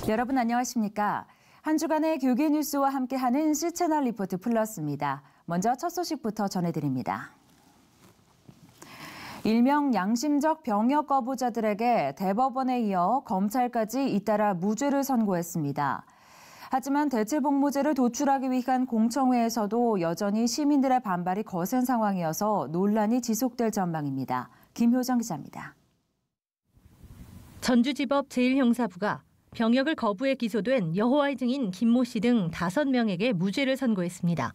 여러분 안녕하십니까? 한 주간의 교계 뉴스와 함께하는 C채널 리포트 플러스입니다. 먼저 첫 소식부터 전해드립니다. 일명 양심적 병역 거부자들에게 대법원에 이어 검찰까지 잇따라 무죄를 선고했습니다. 하지만 대체복무제를 도출하기 위한 공청회에서도 여전히 시민들의 반발이 거센 상황이어서 논란이 지속될 전망입니다. 김효정 기자입니다. 전주지법 제1형사부가 병역을 거부해 기소된 여호와의 증인 김모 씨 등 5명에게 무죄를 선고했습니다.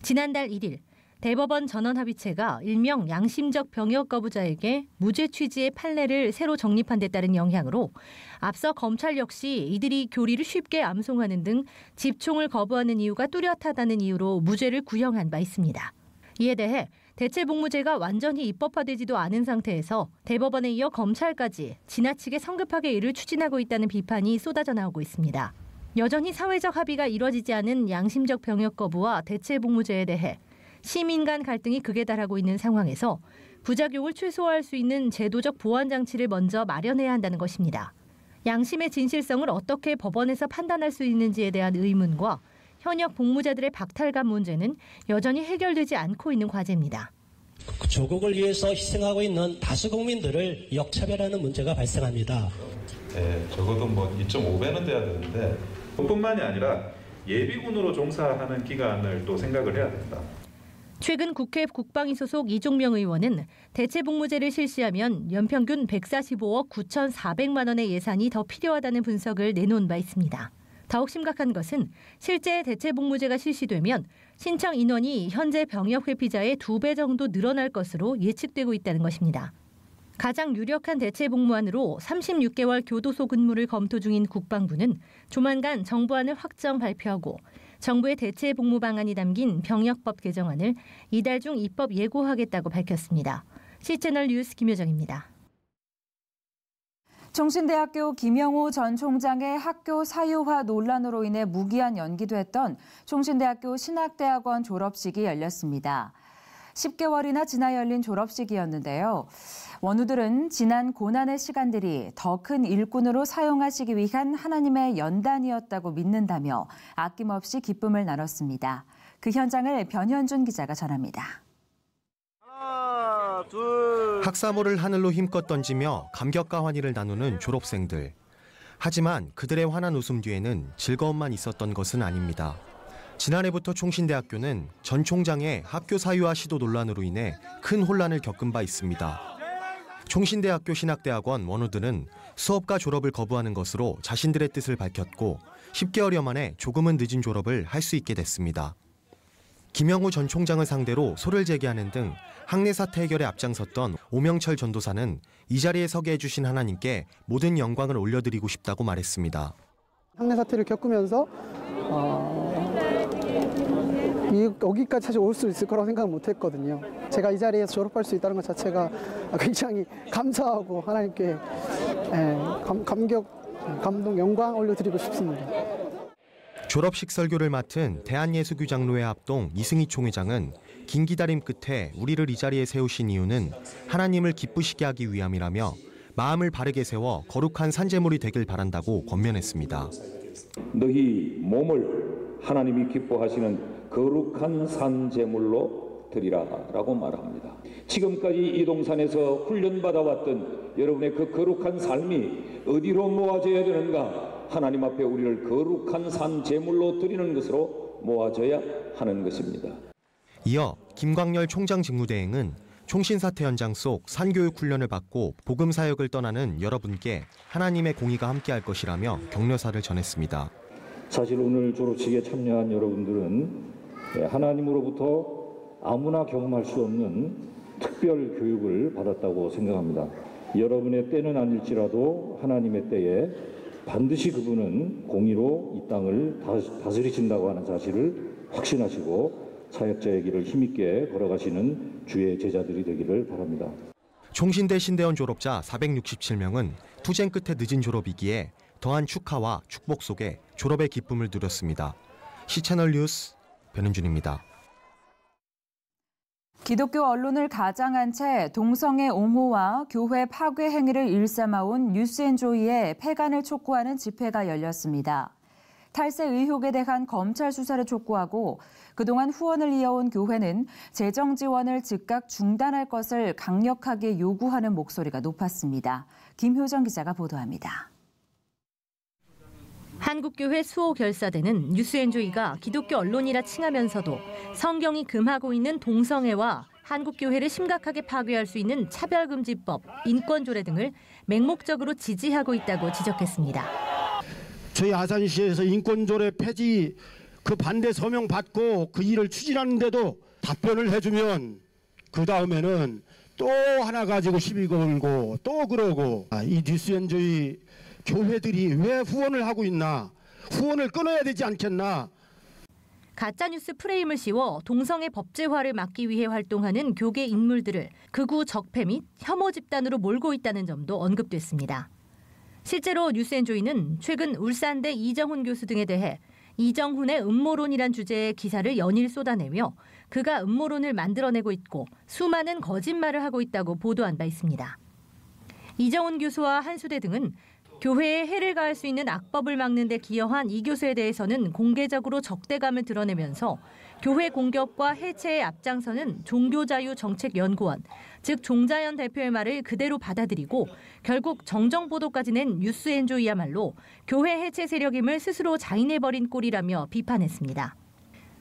지난달 1일 대법원 전원합의체가 일명 양심적 병역 거부자에게 무죄 취지의 판례를 새로 정립한 데 따른 영향으로 앞서 검찰 역시 이들이 교리를 쉽게 암송하는 등 집총을 거부하는 이유가 뚜렷하다는 이유로 무죄를 구형한 바 있습니다. 이에 대해 대체복무제가 완전히 입법화되지도 않은 상태에서 대법원에 이어 검찰까지 지나치게 성급하게 이를 추진하고 있다는 비판이 쏟아져 나오고 있습니다. 여전히 사회적 합의가 이뤄지지 않은 양심적 병역 거부와 대체복무제에 대해 시민 간 갈등이 극에 달하고 있는 상황에서 부작용을 최소화할 수 있는 제도적 보완 장치를 먼저 마련해야 한다는 것입니다. 양심의 진실성을 어떻게 법원에서 판단할 수 있는지에 대한 의문과 현역 복무자들의 박탈감 문제는 여전히 해결되지 않고 있는 과제입니다. 조국을 위해서 희생하고 있는 다수 국민들을 역차별하는 문제가 발생합니다. 네, 적어도 2.5배는 돼야 되는데 뿐만이 아니라 예비군으로 종사하는 기간을 또 생각을 해야 된다. 최근 국회 국방위 소속 이종명 의원은 대체복무제를 실시하면 연평균 145억 9,400만 원의 예산이 더 필요하다는 분석을 내놓은 바 있습니다. 더욱 심각한 것은 실제 대체복무제가 실시되면 신청 인원이 현재 병역 회피자의 2배 정도 늘어날 것으로 예측되고 있다는 것입니다. 가장 유력한 대체복무안으로 36개월 교도소 근무를 검토 중인 국방부는 조만간 정부안을 확정 발표하고 정부의 대체복무 방안이 담긴 병역법 개정안을 이달 중 입법 예고하겠다고 밝혔습니다. C채널 뉴스 김효정입니다. 총신대학교 김영우 전 총장의 학교 사유화 논란으로 인해 무기한 연기됐던 총신대학교 신학대학원 졸업식이 열렸습니다. 10개월이나 지나 열린 졸업식이었는데요. 원우들은 지난 고난의 시간들이 더 큰 일꾼으로 사용하시기 위한 하나님의 연단이었다고 믿는다며 아낌없이 기쁨을 나눴습니다. 그 현장을 변현준 기자가 전합니다. 학사모를 하늘로 힘껏 던지며 감격과 환희를 나누는 졸업생들. 하지만 그들의 환한 웃음 뒤에는 즐거움만 있었던 것은 아닙니다. 지난해부터 총신대학교는 전 총장의 학교 사유화 시도 논란으로 인해 큰 혼란을 겪은 바 있습니다. 총신대학교 신학대학원 원우들은 수업과 졸업을 거부하는 것으로 자신들의 뜻을 밝혔고 10개월여 만에 조금은 늦은 졸업을 할 수 있게 됐습니다. 김영우 전 총장을 상대로 소를 제기하는 등 학내 사태 해결에 앞장섰던 오명철 전도사는 이 자리에 서게 해주신 하나님께 모든 영광을 올려드리고 싶다고 말했습니다. 학내 사태를 겪으면서 여기까지 사실 올 수 있을 거라고 생각은 못했거든요. 제가 이 자리에서 졸업할 수 있다는 것 자체가 굉장히 감사하고 하나님께 감동, 영광 올려드리고 싶습니다. 졸업식 설교를 맡은 대한예수교 장로회 합동 이승희 총회장은 긴 기다림 끝에 우리를 이 자리에 세우신 이유는 하나님을 기쁘시게 하기 위함이라며 마음을 바르게 세워 거룩한 산제물이 되길 바란다고 권면했습니다. 너희 몸을 하나님이 기뻐하시는 거룩한 산제물로 드리라라고 말합니다. 지금까지 이 동산에서 훈련받아왔던 여러분의 그 거룩한 삶이 어디로 모아져야 되는가? 하나님 앞에 우리를 거룩한 산제물로 드리는 것으로 모아져야 하는 것입니다. 이어 김광열 총장 직무대행은 총신사태 현장 속 산교육 훈련을 받고 복음사역을 떠나는 여러분께 하나님의 공의가 함께할 것이라며 격려사를 전했습니다. 사실 오늘 졸업식에 참여한 여러분들은 하나님으로부터 아무나 경험할 수 없는 특별 교육을 받았다고 생각합니다. 여러분의 때는 아닐지라도 하나님의 때에 반드시 그분은 공의로 이 땅을 다스리신다고 하는 사실을 확신하시고 사역자의 길을 힘있게 걸어가시는 주의 제자들이 되기를 바랍니다. 총신대 신대원 졸업자 467명은 투쟁 끝에 늦은 졸업이기에 더한 축하와 축복 속에 졸업의 기쁨을 누렸습니다. C채널 뉴스 변은준입니다. 기독교 언론을 가장한 채 동성애 옹호와 교회 파괴 행위를 일삼아온 뉴스앤조이의 폐간을 촉구하는 집회가 열렸습니다. 탈세 의혹에 대한 검찰 수사를 촉구하고 그동안 후원을 이어온 교회는 재정 지원을 즉각 중단할 것을 강력하게 요구하는 목소리가 높았습니다. 김효정 기자가 보도합니다. 한국교회 수호결사대는 뉴스앤조이가 기독교 언론이라 칭하면서도 성경이 금하고 있는 동성애와 한국교회를 심각하게 파괴할 수 있는 차별금지법, 인권조례 등을 맹목적으로 지지하고 있다고 지적했습니다. 저희 아산시에서 인권조례 폐지 그 반대 서명 받고 그 일을 추진하는데도 답변을 해주면 그 다음에는 또 하나 가지고 시비 걸고 또 그러고 이 뉴스앤조이 교회들이 왜 후원을 하고 있나? 후원을 끊어야 되지 않겠나? 가짜뉴스 프레임을 씌워 동성애 법제화를 막기 위해 활동하는 교계 인물들을 극우 적폐 및 혐오 집단으로 몰고 있다는 점도 언급됐습니다. 실제로 뉴스앤조이는 최근 울산대 이정훈 교수 등에 대해 이정훈의 음모론이란 주제의 기사를 연일 쏟아내며 그가 음모론을 만들어내고 있고 수많은 거짓말을 하고 있다고 보도한 바 있습니다. 이정훈 교수와 한수대 등은 교회에 해를 가할 수 있는 악법을 막는 데 기여한 이 교수에 대해서는 공개적으로 적대감을 드러내면서 교회 공격과 해체에 앞장서는 종교자유정책연구원, 즉 종자연 대표의 말을 그대로 받아들이고 결국 정정보도까지 낸 뉴스앤조이야말로 교회 해체 세력임을 스스로 자인해버린 꼴이라며 비판했습니다.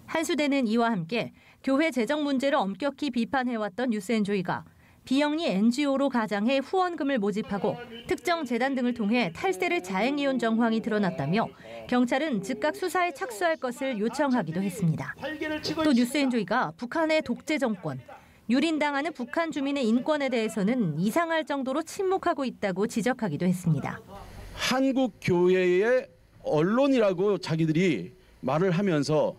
한수대는 이와 함께 교회 재정 문제를 엄격히 비판해왔던 뉴스앤조이가 비영리 NGO로 가장해 후원금을 모집하고 특정 재단 등을 통해 탈세를 자행해온 정황이 드러났다며 경찰은 즉각 수사에 착수할 것을 요청하기도 했습니다. 또 뉴스앤조이가 북한의 독재 정권, 유린당하는 북한 주민의 인권에 대해서는 이상할 정도로 침묵하고 있다고 지적하기도 했습니다. 한국 교회의 언론이라고 자기들이 말을 하면서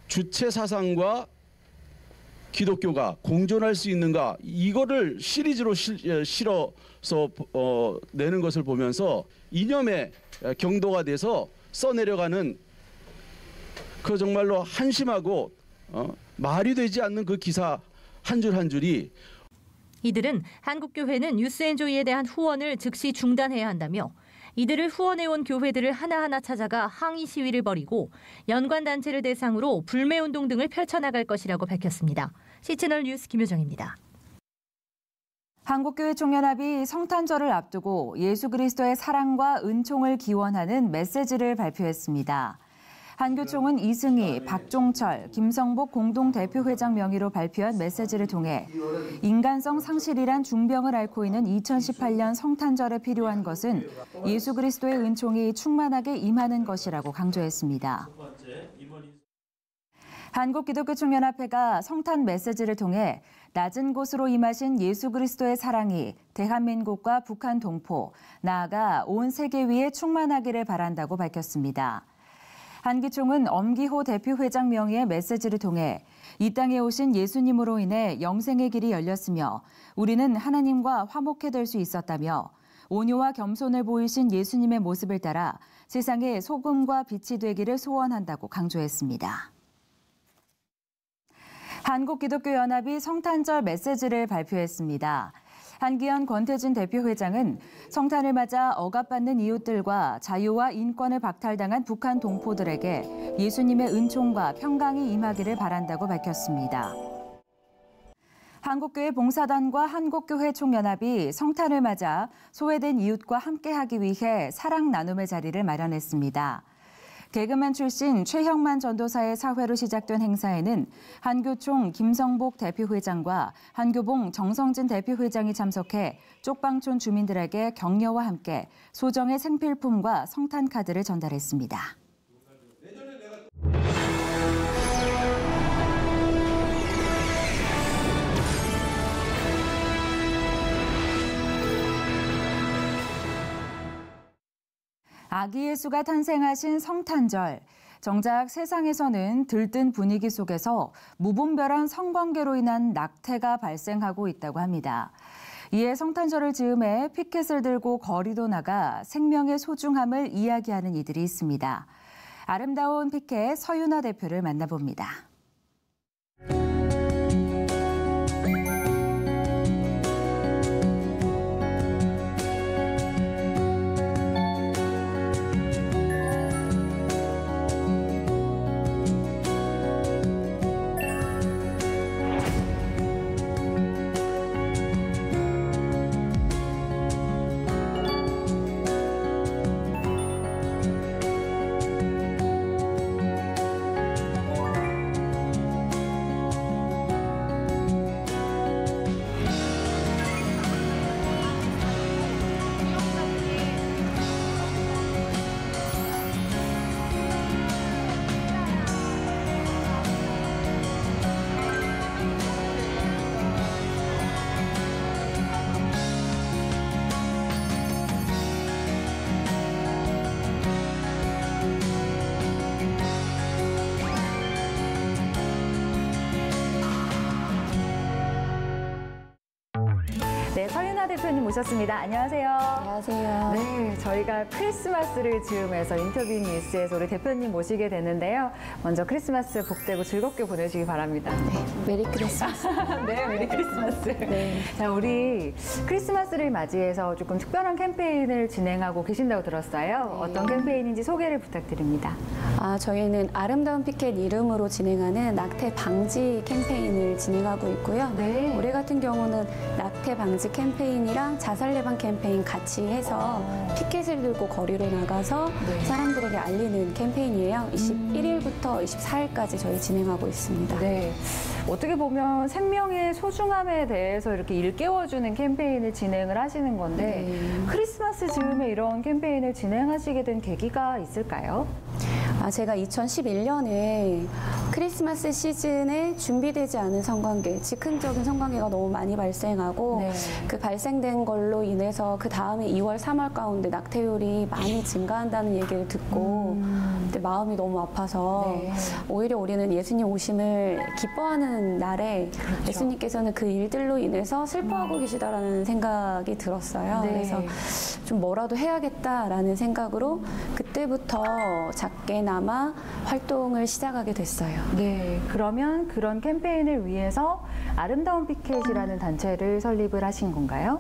주체 사상과 기독교가 공존할 수 있는가 이거를 시리즈로 실어서 내는 것을 보면서 이념의 경도가 돼서 써내려가는 그 정말로 한심하고 말이 되지 않는 그 기사 한 줄 한 줄이 이들은 한국교회는 뉴스앤조이에 대한 후원을 즉시 중단해야 한다며 이들을 후원해온 교회들을 하나하나 찾아가 항의 시위를 벌이고 연관 단체를 대상으로 불매운동 등을 펼쳐나갈 것이라고 밝혔습니다. CCNL 뉴스 김효정입니다. 한국교회 총연합이 성탄절을 앞두고 예수 그리스도의 사랑과 은총을 기원하는 메시지를 발표했습니다. 한교총은 이승희, 박종철, 김성복 공동대표회장 명의로 발표한 메시지를 통해 인간성 상실이란 중병을 앓고 있는 2018년 성탄절에 필요한 것은 예수 그리스도의 은총이 충만하게 임하는 것이라고 강조했습니다. 한국기독교총연합회가 성탄 메시지를 통해 낮은 곳으로 임하신 예수 그리스도의 사랑이 대한민국과 북한 동포, 나아가 온 세계 위에 충만하기를 바란다고 밝혔습니다. 한기총은 엄기호 대표회장 명의의 메시지를 통해 이 땅에 오신 예수님으로 인해 영생의 길이 열렸으며 우리는 하나님과 화목해 될 수 있었다며 온유와 겸손을 보이신 예수님의 모습을 따라 세상에 소금과 빛이 되기를 소원한다고 강조했습니다. 한국기독교연합이 성탄절 메시지를 발표했습니다. 한기현 권태진 대표회장은 성탄을 맞아 억압받는 이웃들과 자유와 인권을 박탈당한 북한 동포들에게 예수님의 은총과 평강이 임하기를 바란다고 밝혔습니다. 한국교회 봉사단과 한국교회 총연합이 성탄을 맞아 소외된 이웃과 함께하기 위해 사랑 나눔의 자리를 마련했습니다. 개그맨 출신 최형만 전도사의 사회로 시작된 행사에는 한교총 김성복 대표회장과 한교봉 정성진 대표회장이 참석해 쪽방촌 주민들에게 격려와 함께 소정의 생필품과 성탄 카드를 전달했습니다. 아기 예수가 탄생하신 성탄절. 정작 세상에서는 들뜬 분위기 속에서 무분별한 성관계로 인한 낙태가 발생하고 있다고 합니다. 이에 성탄절을 즈음해 피켓을 들고 거리로 나가 생명의 소중함을 이야기하는 이들이 있습니다. 아름다운 피켓 서윤아 대표를 만나봅니다. 네, 서윤아 대표님 모셨습니다. 안녕하세요. 안녕하세요. 네, 저희가 크리스마스를 즈음해서 인터뷰 뉴스에서 우리 대표님 모시게 됐는데요. 먼저 크리스마스 복되고 즐겁게 보내시기 바랍니다. 네, 메리 크리스마스. 네, 메리 크리스마스. 네. 자, 우리 크리스마스를 맞이해서 조금 특별한 캠페인을 진행하고 계신다고 들었어요. 어떤 캠페인인지 소개를 부탁드립니다. 저희는 아름다운 피켓 이름으로 진행하는 낙태 방지 캠페인을 진행하고 있고요. 네. 올해 같은 경우는 낙태 방지 캠페인이랑 자살 예방 캠페인 같이 해서 피켓을 들고 거리로 나가서 사람들에게 알리는 캠페인이에요. 21일부터 24일까지 저희 진행하고 있습니다. 네. 어떻게 보면 생명의 소중함에 대해서 이렇게 일깨워주는 캠페인을 진행을 하시는 건데 크리스마스 즈음에 이런 캠페인을 진행하시게 된 계기가 있을까요? 제가 2011년에 크리스마스 시즌에 준비되지 않은 성관계, 즉흥적인 성관계가 너무 많이 발생하고 그 발생된 걸로 인해서 그 다음에 2월, 3월 가운데 낙태율이 많이 증가한다는 얘기를 듣고 그때 마음이 너무 아파서 오히려 우리는 예수님 오심을 기뻐하는 날에 예수님께서는 그 일들로 인해서 슬퍼하고 계시다라는 생각이 들었어요. 그래서 좀 뭐라도 해야겠다라는 생각으로 그때부터 작게나마 활동을 시작하게 됐어요. 네, 그러면 그런 캠페인을 위해서 아름다운 피켓이라는 단체를 설립을 하신 건가요?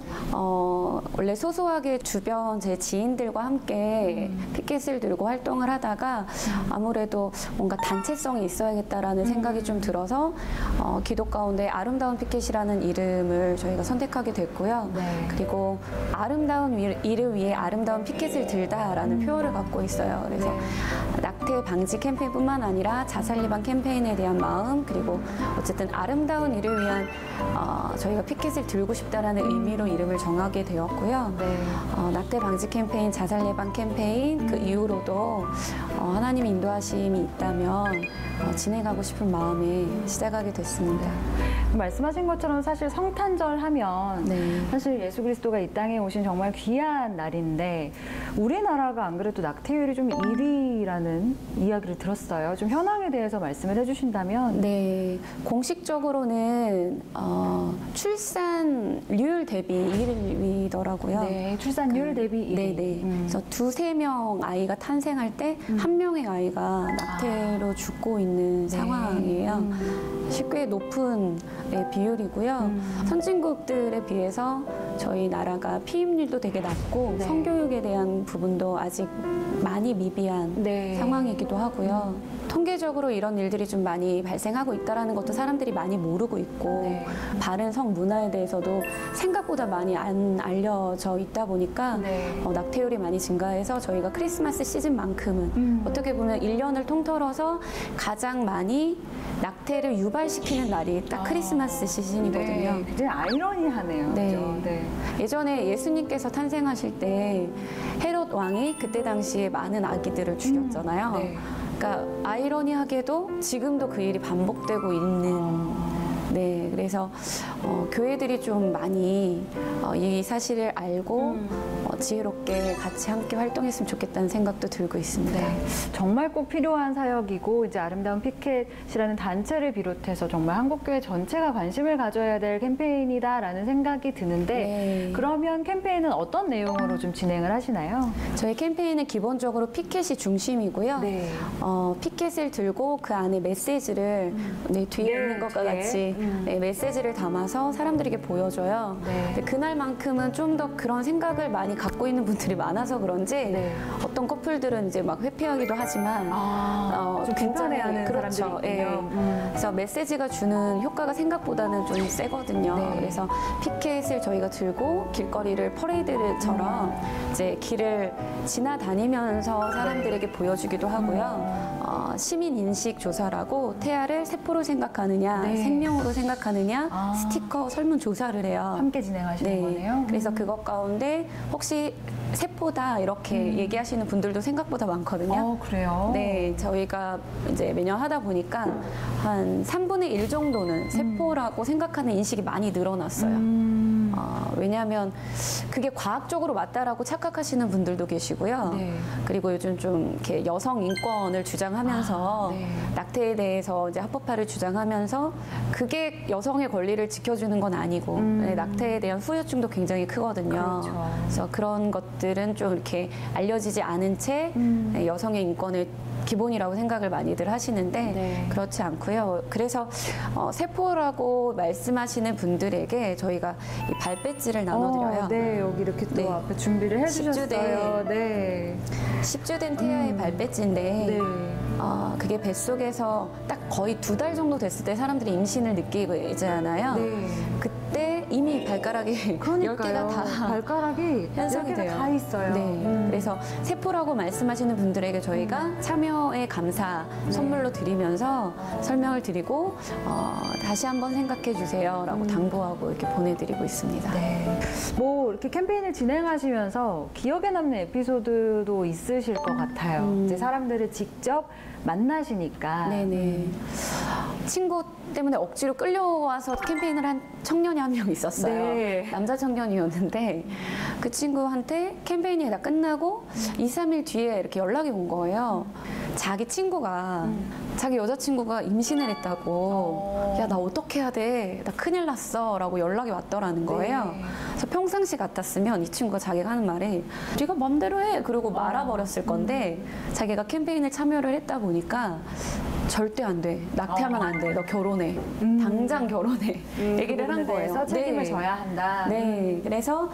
원래 소소하게 주변 제 지인들과 함께 피켓을 들고 활동을 하다가 아무래도 뭔가 단체성이 있어야겠다라는 생각이 좀 들어서 기도 가운데 아름다운 피켓이라는 이름을 저희가 선택하게 됐고요. 그리고 아름다운 일을 위해 아름다운 피켓을 들다라는 표어를 갖고 있어요. 그래서 낙태 방지 캠페인뿐만 아니라 자살 예방 캠페인에 대한 마음, 그리고 어쨌든 아름다운 일을 위한 저희가 피켓을 들고 싶다라는 의미로 이름을 정하게 되었고요. 낙태 방지 캠페인, 자살 예방 캠페인 그 이후로도 하나님의 인도하심이 있다면 진행하고 싶은 마음에 시작하게 됐습니다. 말씀하신 것처럼 사실 성탄절 하면 사실 예수 그리스도가 이 땅에 오신 정말 귀한 날인데 우리나라가 안 그래도 낙태율이 좀 1위라는 이야기를 들었어요. 좀 현황에 대해서 말씀을 해주신다면. 네, 공식적으로는 출산율 대비 1위더라고요. 네, 출산율 대비 1위. 네네. 그래서 2~3명 아이가 탄생할 때 한 명의 아이가 낙태로 죽고 있는 상황이에요. 꽤 높은 비율이고요. 선진국들에 비해서 저희 나라가 피임률도 되게 낮고 성교육에 대한 부분도 아직 많이 미비한 상황이기도 하고요. 통계적으로 이런 일들이 좀 많이 발생하고 있다는 것도 사람들이 많이 모르고 있고 바른 성문화에 대해서도 생각보다 많이 안 알려져 있다 보니까 낙태율이 많이 증가해서 저희가 크리스마스 시즌만큼은 어떻게 보면 1년을 통틀어서 가장 많이 낙태를 유발시키는 날이 딱 크리스마스 시즌이거든요. 굉장히 아이러니하네요. 그렇죠? 예전에 예수님께서 탄생하실 때 헤롯 왕이 그때 당시에 많은 아기들을 죽였잖아요. 그러니까 아이러니하게도 지금도 그 일이 반복되고 있는 그래서 교회들이 좀 많이 이 사실을 알고 지혜롭게 같이 함께 활동했으면 좋겠다는 생각도 들고 있습니다. 정말 꼭 필요한 사역이고 이제 아름다운 피켓이라는 단체를 비롯해서 정말 한국교회 전체가 관심을 가져야 될 캠페인이다라는 생각이 드는데 그러면 캠페인은 어떤 내용으로 좀 진행을 하시나요? 저희 캠페인은 기본적으로 피켓이 중심이고요. 피켓을 들고 그 안에 메시지를 뒤에 있는 것과 같이 메시지를 담아서 사람들에게 보여줘요. 근데 그날만큼은 좀 더 그런 생각을 많이 갖고 있는 분들이 많아서 그런지 어떤 커플들은 이제 막 회피하기도 하지만 좀 불편해하는 사람들이 있군요. 그래서 메시지가 주는 효과가 생각보다는 좀 세거든요. 그래서 피켓을 저희가 들고 길거리를 퍼레이드처럼 이제 길을 지나다니면서 사람들에게 보여주기도 하고요. 시민 인식 조사라고 태아를 세포로 생각하느냐, 생명으로 생각하느냐 스티커 설문 조사를 해요. 함께 진행하시는 거네요. 그래서 그것 가운데 혹시 세포다 이렇게 얘기하시는 분들도 생각보다 많거든요. 그래요? 네, 저희가 이제 매년 하다 보니까 한 3분의 1 정도는 세포라고 생각하는 인식이 많이 늘어났어요. 왜냐하면 그게 과학적으로 맞다라고 착각하시는 분들도 계시고요. 네. 그리고 요즘 좀 이렇게 여성 인권을 주장하면서 낙태에 대해서 이제 합법화를 주장하면서 그게 여성의 권리를 지켜주는 건 아니고 낙태에 대한 후유증도 굉장히 크거든요. 그렇죠. 그래서 그런 것들은 좀 이렇게 알려지지 않은 채 여성의 인권을 기본이라고 생각을 많이들 하시는데 네. 그렇지 않고요. 그래서 세포라고 말씀하시는 분들에게 저희가 이 발배지를 나눠드려요. 네, 여기 이렇게 또 네. 앞에 준비를 해주셨어요. 10주 된 태아의 발배지인데 네. 그게 뱃속에서 딱 거의 2달 정도 됐을 때 사람들이 임신을 느끼잖아요. 네. 그때 이미 발가락이 10개가 다 발가락이 현상이 10개가 돼요. 다 있어요. 네. 그래서 세포라고 말씀하시는 분들에게 저희가 참여의 감사 선물로 드리면서 설명을 드리고 다시 한번 생각해 주세요라고 당부하고 이렇게 보내드리고 있습니다. 네. 뭐 이렇게 캠페인을 진행하시면서 기억에 남는 에피소드도 있으실 것 같아요. 이제 사람들을 직접 만나시니까. 네네. 친구 때문에 억지로 끌려와서 캠페인을 한 청년이 한 명 있었어요. 네. 남자 청년이었는데 그 친구한테 캠페인이 다 끝나고 2, 3일 뒤에 이렇게 연락이 온 거예요. 자기 친구가 자기 여자친구가 임신을 했다고 야, 나 어떻게 해야 돼? 나 큰일 났어 라고 연락이 왔더라는 거예요. 네. 그래서 평상시 같았으면 이 친구가 자기가 하는 말이 네가 맘대로 해 그러고 말아버렸을 건데 자기가 캠페인을 참여를 했다 보니까 절대 안 돼. 낙태하면 안 돼. 너 결혼해. 당장 결혼해. 얘기를 한 거예요. 대해서 책임을 져야 한다. 네. 그래서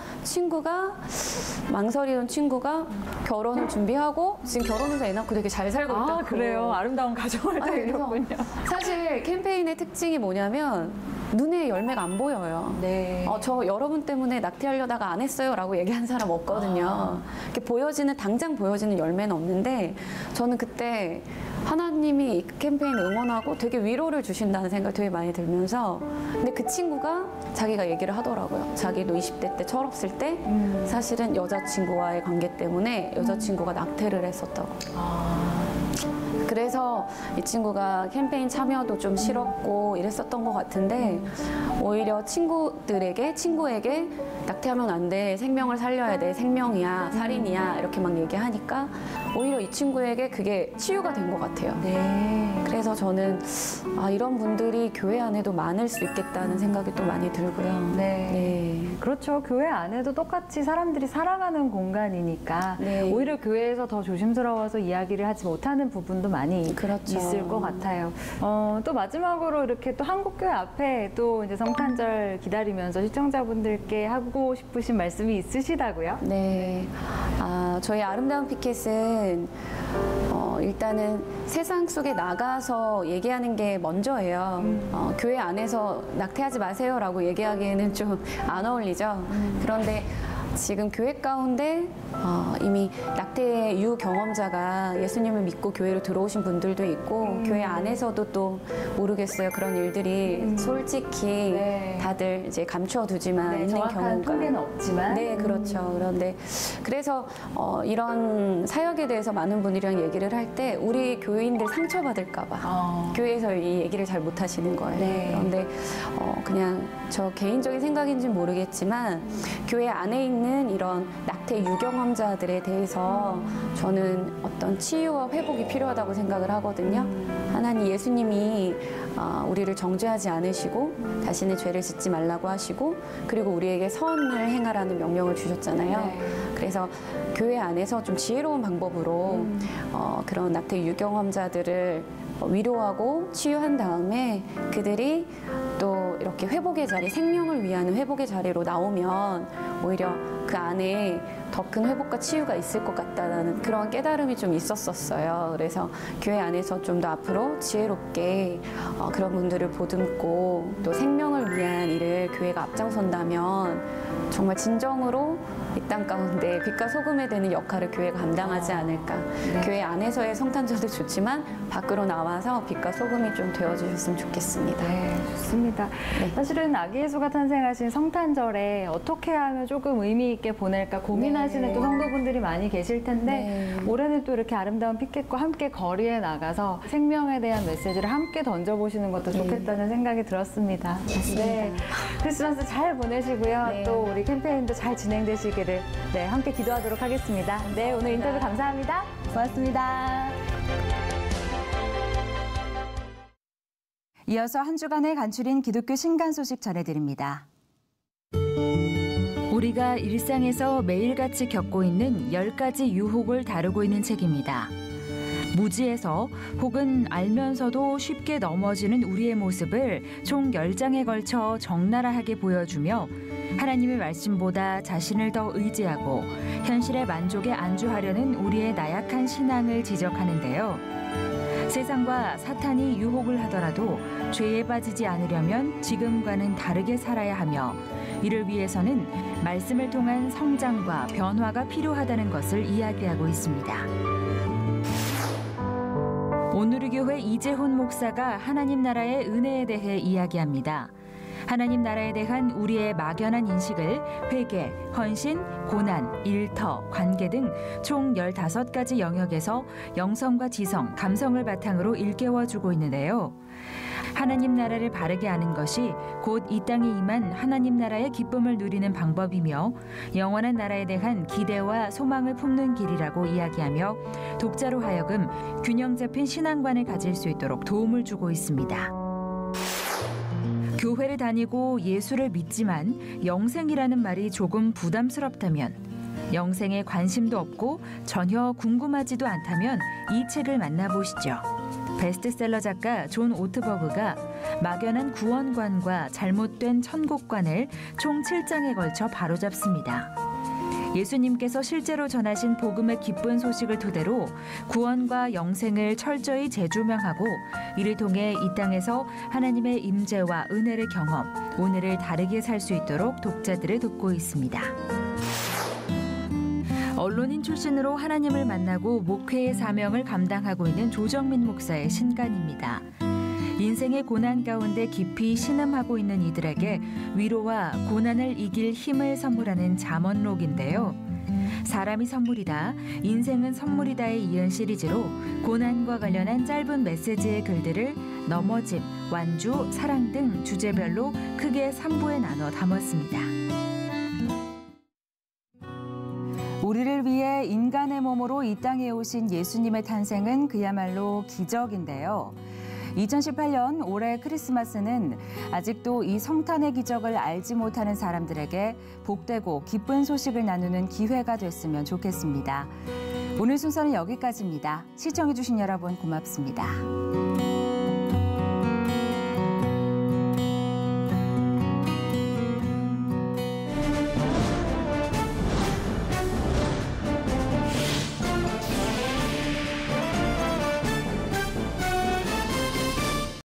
망설이던 친구가 결혼을 준비하고 지금 결혼해서 애 낳고 되게 잘 살고 있다고. 그래요. 아름다운 가정을 이뤘군요. 사실 캠페인의 특징이 뭐냐면 눈에 열매가 안 보여요. 네. 저 여러분 때문에 낙태하려다가 안 했어요 라고 얘기한 사람 없거든요. 이렇게 당장 보여지는 열매는 없는데 저는 그때 하나님이 이 캠페인 응원하고 되게 위로를 주신다는 생각이 되게 많이 들면서 근데 그 친구가 자기가 얘기를 하더라고요. 자기도 20대 때 철없을 때 사실은 여자친구와의 관계 때문에 여자친구가 낙태를 했었다고. 그래서 이 친구가 캠페인 참여도 좀 싫었고 이랬었던 것 같은데 오히려 친구에게 낙태하면 안 돼, 생명을 살려야 돼, 생명이야, 살인이야 이렇게 막 얘기하니까 오히려 이 친구에게 그게 치유가 된 것 같아요. 네. 그래서 저는 이런 분들이 교회 안에도 많을 수 있겠다는 생각이 또 많이 들고요. 네. 그렇죠. 교회 안에도 똑같이 사람들이 살아가는 공간이니까 네. 오히려 교회에서 더 조심스러워서 이야기를 하지 못하는 부분도 많이 그렇죠. 있을 것 같아요. 또 마지막으로 이렇게 또 한국교회 앞에 또 이제 성탄절 기다리면서 시청자분들께 하고 싶으신 말씀이 있으시다고요? 네. 저희 아름다운 피켓은 일단은 세상 속에 나가서 얘기하는 게 먼저예요. 교회 안에서 낙태하지 마세요라고 얘기하기에는 좀 안 어울리죠. 그런데 지금 교회 가운데 이미 낙태의 유경험자가 예수님을 믿고 교회로 들어오신 분들도 있고 교회 안에서도 또 모르겠어요. 그런 일들이 솔직히 다들 이제 감추어두지만 있는 정확한 경우가 통계는 없지만 네, 그렇죠. 그런데 그래서 이런 사역에 대해서 많은 분들이랑 얘기를 할 때 우리 교인들 상처받을까 봐 교회에서 이 얘기를 잘 못하시는 거예요. 네. 그런데 그냥 저 개인적인 생각인지는 모르겠지만 교회 안에 있는 이런 낙태 유경험자들에 대해서 저는 어떤 치유와 회복이 필요하다고 생각을 하거든요. 하나님 예수님이 우리를 정죄하지 않으시고 다시는 죄를 짓지 말라고 하시고 그리고 우리에게 선을 행하라는 명령을 주셨잖아요. 네. 그래서 교회 안에서 좀 지혜로운 방법으로 그런 낙태 유경험자들을 위로하고 치유한 다음에 그들이 또 이렇게 회복의 자리, 생명을 위한 회복의 자리로 나오면 오히려 그 안에 더 큰 회복과 치유가 있을 것 같다는 그런 깨달음이 좀 있었어요. 그래서 교회 안에서 좀 더 앞으로 지혜롭게 그런 분들을 보듬고 또 생명을 위한 일을 교회가 앞장선다면 정말 진정으로 이 땅 가운데 빛과 소금이 되는 역할을 교회가 감당하지 않을까. 네. 교회 안에서의 성탄절도 좋지만 밖으로 나와서 빛과 소금이 좀 되어주셨으면 좋겠습니다. 네, 좋습니다. 네. 사실은 아기 예수가 탄생하신 성탄절에 어떻게 하면 조금 의미 있게 보낼까 고민하시는 네. 또 성도분들이 많이 계실 텐데 네. 올해는 또 이렇게 아름다운 피켓과 함께 거리에 나가서 생명에 대한 메시지를 함께 던져보시는 것도 좋겠다는 생각이 들었습니다. 네, 크리스마스 잘 보내시고요. 네. 또 우리 캠페인도 잘 진행되시기를 네, 함께 기도하도록 하겠습니다. 네, 오늘 인터뷰 감사합니다. 고맙습니다. 이어서 한 주간에 간추린 기독교 신간 소식 전해드립니다. 우리가 일상에서 매일같이 겪고 있는 10가지 유혹을 다루고 있는 책입니다. 무지에서 혹은 알면서도 쉽게 넘어지는 우리의 모습을 총 10장에 걸쳐 적나라하게 보여주며 하나님의 말씀보다 자신을 더 의지하고 현실의 만족에 안주하려는 우리의 나약한 신앙을 지적하는데요. 세상과 사탄이 유혹을 하더라도 죄에 빠지지 않으려면 지금과는 다르게 살아야 하며 이를 위해서는 말씀을 통한 성장과 변화가 필요하다는 것을 이야기하고 있습니다. 온누리교회 이재훈 목사가 하나님 나라의 은혜에 대해 이야기합니다. 하나님 나라에 대한 우리의 막연한 인식을 회개, 헌신, 고난, 일터, 관계 등 총 15가지 영역에서 영성과 지성, 감성을 바탕으로 일깨워주고 있는데요. 하나님 나라를 바르게 아는 것이 곧 이 땅에 임한 하나님 나라의 기쁨을 누리는 방법이며 영원한 나라에 대한 기대와 소망을 품는 길이라고 이야기하며 독자로 하여금 균형 잡힌 신앙관을 가질 수 있도록 도움을 주고 있습니다. 교회를 다니고 예수를 믿지만 영생이라는 말이 조금 부담스럽다면, 영생에 관심도 없고 전혀 궁금하지도 않다면 이 책을 만나보시죠. 베스트셀러 작가 존 오트버그가 막연한 구원관과 잘못된 천국관을 총 7장에 걸쳐 바로잡습니다. 예수님께서 실제로 전하신 복음의 기쁜 소식을 토대로 구원과 영생을 철저히 재조명하고 이를 통해 이 땅에서 하나님의 임재와 은혜를 경험, 오늘을 다르게 살 수 있도록 독자들을 돕고 있습니다. 언론인 출신으로 하나님을 만나고 목회의 사명을 감당하고 있는 조정민 목사의 신간입니다. 인생의 고난 가운데 깊이 신음하고 있는 이들에게 위로와 고난을 이길 힘을 선물하는 잠언록인데요. 사람이 선물이다, 인생은 선물이다에 이은 시리즈로 고난과 관련한 짧은 메시지의 글들을 넘어짐, 완주, 사랑 등 주제별로 크게 3부에 나눠 담았습니다. 우리를 위해 인간의 몸으로 이 땅에 오신 예수님의 탄생은 그야말로 기적인데요. 2018년 올해 크리스마스는 아직도 이 성탄의 기적을 알지 못하는 사람들에게 복되고 기쁜 소식을 나누는 기회가 됐으면 좋겠습니다. 오늘 순서는 여기까지입니다. 시청해주신 여러분 고맙습니다.